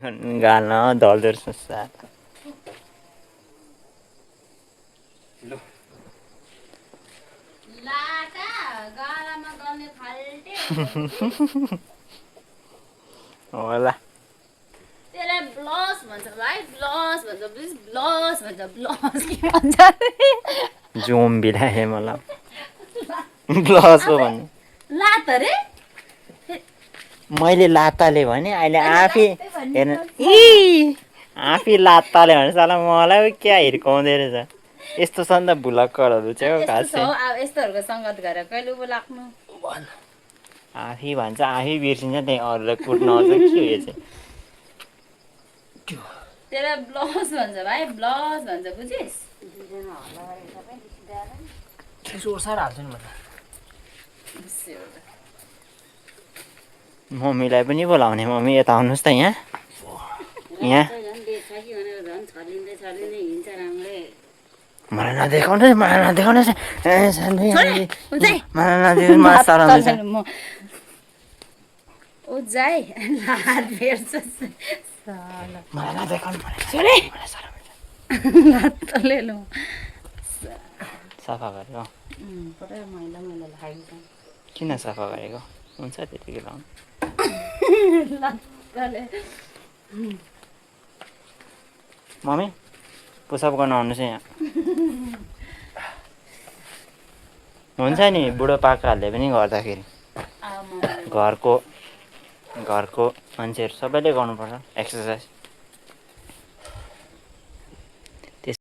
गाल्न दल्दो रहेछ ल लाटा गालामा गर्ने फाल्टे होला त्यसलाई ब्लस भन्छ भाइ ब्लस भन्छ प्लिज ब्लस भन्छ ब्लस के भन्छ जोम्बी लाग्यो मलाई ब्लस हो भन्ने लात अरे मैले लात्ताले भने अहिले आफै हेर्नु आफै लात्ताले भने साला मलाई पो क्या हिर्काउँदै रहेछ यस्तो छ नि त भुलक्करहरू चाहिँ हो खास चाहिँ अब यस्तोहरूको सङ्गत गरेर कहिले पो लाग्नु आफै भन्छ आफै बिर्सिन्छ त्यही अरूलाई कुट्न आउँछ के हो यो चाहिँ त्यसलाई ब्लस भन्छ भाइ ब्लस भन्छ बुझिस् त्यसो ओर्साएर हाल्छु नि म त मम्मीलाई पनि बोलाउने मम्मी यता आउनुहोस् त यहाँ यहाँ मलाई नदेखाउनुहोस् मलाई नदेखाउनुहोस् मलाई नदेखाउनुहोस् मलाई सराउँदैछ ओ जाई लात भेट्छ मलाई नदेखाउनु छोरे मलाई सराउँदैछ लातले लु सफा गरेको पुरै मैला मैला लागेको किन सफा गरेको हुन्छ त्यतिकै लाउनु लातले मम्मी पुसअप गर्न आउनुहोस् है यहाँ हुन्छ नि बुढोपाकाहरूले पनि गर्दाखेरि घरको मान्छेहरू सबैले गर्नुपर्छ एक्सर्साइज